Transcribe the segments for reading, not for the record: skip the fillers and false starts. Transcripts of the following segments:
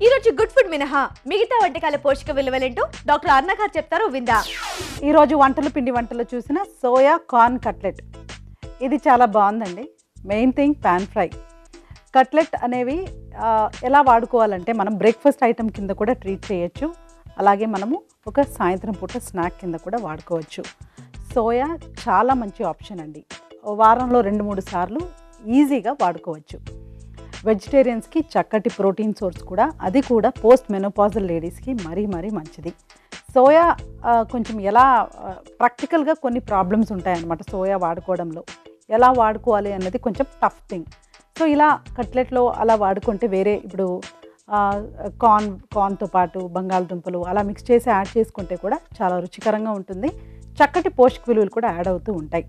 ఈ రోజు good food మినహా మిగతా వంటకాల పోషక విలువలేంటో డాక్టర్ అర్ణ గారు చెప్తారు విందా. ఈ రోజు పిండి వంటలు చూసిన సోయా కార్న్ కట్లెట్, ఇది చాలా బాగుందండి. Main thing pan fry cutlet అనేవి ఎలా వాడుకోవాలంటే మనం బ్రేక్ఫాస్ట్ ఐటమ్ కింద కూడా ట్రీట్ చేయొచ్చు, అలాగే మనము ఒక సాయంత్రం పూట స్నాక్ కింద కూడా వాడుకోవచ్చు. సోయా చాలా మంచి ఆప్షన్ అండి. వారంలో 2-3 సార్లు ఈజీగా వాడుకోవచ్చు. వెజిటేరియన్స్కి చక్కటి ప్రోటీన్ సోర్స్ కూడా, అది కూడా పోస్ట్ మెనోపాజల్ లేడీస్కి మరీ మంచిది. సోయా కొంచెం ఎలా ప్రాక్టికల్గా కొన్ని ప్రాబ్లమ్స్ ఉంటాయన్నమాట సోయా వాడుకోవడంలో. ఎలా వాడుకోవాలి అన్నది కొంచెం టఫ్ థింగ్. సో ఇలా కట్లెట్లో అలా వాడుకుంటే వేరే ఇప్పుడు కార్న్తో పాటు బంగాళదుంపలు అలా మిక్స్ చేసి యాడ్ చేసుకుంటే కూడా చాలా రుచికరంగా ఉంటుంది. చక్కటి పోషక విలువలు కూడా యాడ్ అవుతూ ఉంటాయి.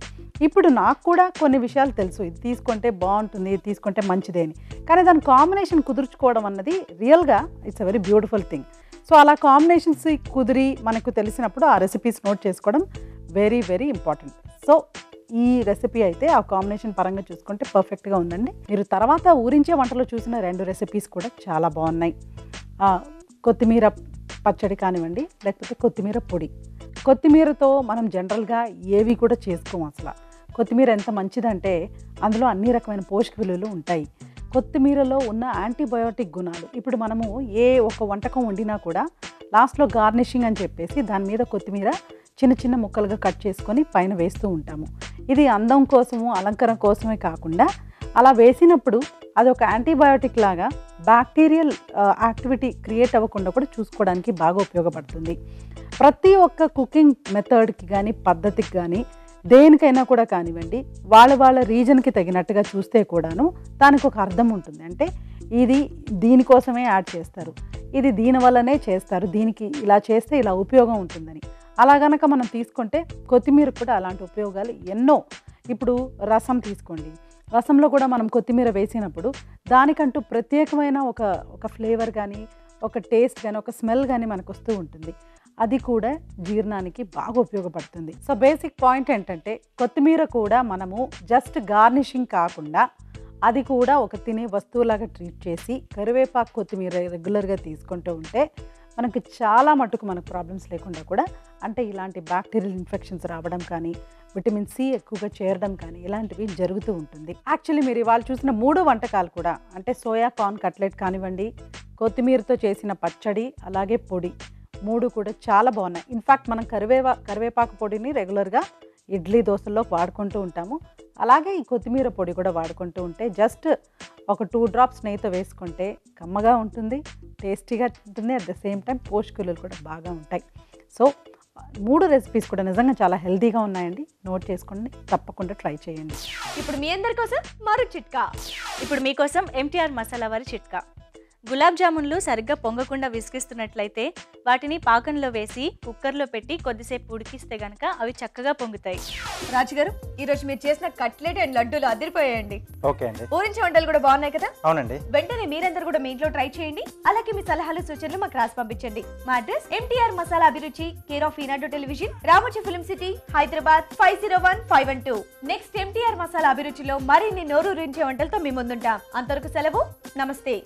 ఇప్పుడు నాకు కూడా కొన్ని విషయాలు తెలుసు, ఇది తీసుకుంటే బాగుంటుంది, ఇది తీసుకుంటే మంచిదే అని. కానీ దాని కాంబినేషన్ కుదుర్చుకోవడం అన్నది రియల్గా it's a very beautiful thing. So అలా కాంబినేషన్స్ కుదిరి మనకు తెలిసినప్పుడు ఆ రెసిపీస్ నోట్ చేసుకోవడం వెరీ ఇంపార్టెంట్. సో ఈ రెసిపీ అయితే ఆ కాంబినేషన్ పరంగా చూసుకుంటే పర్ఫెక్ట్గా ఉందండి. మీరు తర్వాత ఊరించే వంటలో చూసిన 2 రెసిపీస్ కూడా చాలా బాగున్నాయి. కొత్తిమీర పచ్చడి కానివ్వండి, లేకపోతే కొత్తిమీర పొడి. కొత్తిమీరతో మనం జనరల్గా ఏవి కూడా చేసుకోము అసలు. కొత్తిమీర ఎంత మంచిదంటే అందులో అన్ని రకమైన పోషక విలువలు ఉంటాయి. కొత్తిమీరలో ఉన్న యాంటీబయోటిక్ గుణాలు, ఇప్పుడు మనము ఏ ఒక వంటకం వండినా కూడా లాస్ట్లో గార్నిషింగ్ అని చెప్పేసి దాని మీద కొత్తిమీర చిన్న ముక్కలుగా కట్ చేసుకొని పైన వేస్తూ ఉంటాము. ఇది అందం కోసము, అలంకరణ కోసమే కాకుండా అలా వేసినప్పుడు అది ఒక యాంటీబయోటిక్ లాగా బ్యాక్టీరియల్ యాక్టివిటీ క్రియేట్ అవ్వకుండా కూడా చూసుకోవడానికి బాగా ఉపయోగపడుతుంది. ప్రతి ఒక్క కుకింగ్ మెథడ్కి కానీ పద్ధతికి కానీ దేనికైనా కూడా కానివ్వండి, వాళ్ళ రీజన్కి తగినట్టుగా చూస్తే కూడాను దానికి ఒక అర్థం ఉంటుంది. అంటే ఇది దీనికోసమే యాడ్ చేస్తారు, ఇది దీనివల్లనే చేస్తారు, దీనికి ఇలా చేస్తే ఇలా ఉపయోగం ఉంటుందని. అలా గనక మనం తీసుకుంటే కొత్తిమీర కూడా అలాంటి ఉపయోగాలు ఎన్నో. ఇప్పుడు రసం తీసుకోండి, రసంలో కూడా మనం కొత్తిమీర వేసినప్పుడు దానికంటూ ప్రత్యేకమైన ఒక ఫ్లేవర్ కానీ, ఒక టేస్ట్ కానీ, ఒక స్మెల్ కానీ మనకు వస్తూ ఉంటుంది. అది కూడా జీర్ణానికి బాగా ఉపయోగపడుతుంది. సో బేసిక్ పాయింట్ ఏంటంటే కొత్తిమీర కూడా మనము జస్ట్ గార్నిషింగ్ కాకుండా అది కూడా ఒక తినే వస్తువులాగా ట్రీట్ చేసి కరివేపాకు కొత్తిమీర రెగ్యులర్గా తీసుకుంటూ ఉంటే మనకి చాలా మటుకు మనకు ప్రాబ్లమ్స్ లేకుండా కూడా, అంటే ఇలాంటి బ్యాక్టీరియల్ ఇన్ఫెక్షన్స్ రావడం కానీ, విటమిన్ సి ఎక్కువగా చేరడం కానీ ఇలాంటివి జరుగుతూ ఉంటుంది. యాక్చువల్లీ మీరు ఇవాళ చూసిన 3 వంటకాలు కూడా, అంటే సోయా కార్న్ కట్లెట్ కానివ్వండి, కొత్తిమీరతో చేసిన పచ్చడి, అలాగే పొడి, 3 కూడా చాలా బాగున్నాయి. ఇన్ఫ్యాక్ట్ మనం కరివేపాకు పొడిని రెగ్యులర్గా ఇడ్లీ దోశల్లో వాడుకుంటూ ఉంటాము. అలాగే ఈ కొత్తిమీర పొడి కూడా వాడుకుంటూ ఉంటే జస్ట్ ఒక 2 డ్రాప్స్ నెయ్యితో వేసుకుంటే కమ్మగా ఉంటుంది, టేస్టీగా ఉంటుంది, అట్ ద సేమ్ టైం పోషక విలువలు కూడా బాగా ఉంటాయి. సో 3 రెసిపీస్ కూడా నిజంగా చాలా హెల్తీగా ఉన్నాయండి. నోట్ చేసుకోండి, తప్పకుండా ట్రై చేయండి. ఇప్పుడు మీ అందరి కోసం మరో చిట్కా. ఇప్పుడు మీకోసం ఎంటీఆర్ మసాలా వారి చిట్కా. గులాబ్ జామున్లు సరిగ్గా పొంగకుండా విసిగిస్తున్నట్లయితే వాటిని పాకంలో వేసి కుక్కర్లో పెట్టి కొద్దిసేపు ఉడికిస్తే గనక అవి చక్కగా పొంగుతాయి. రాజుగారు, ఈ రోజు మీరు చేసిన కట్లెట్ అండ్ లడ్డూలు అదిరిపోయాయండి. ఓకే అండి. ఊరించే వంటలు కూడా బాగున్నాయి కదా? అవునండి. వెంటనే మీరందరూ కూడా మీ ఇంట్లో ట్రై చేయండి. అలాగే మీ సలహాలు సూచనలు మాకు రాసి పంపించండి. మా address MTR Masala Abhiruchi, care of Eenadu television, Ramoji film city, Hyderabad 501512. Next MTR Masala అభిరుచిలో మరిన్ని నోరూరించే వంటలతో మీ ముందుంటాం. అంతవరకు సెలవు. నమస్తే.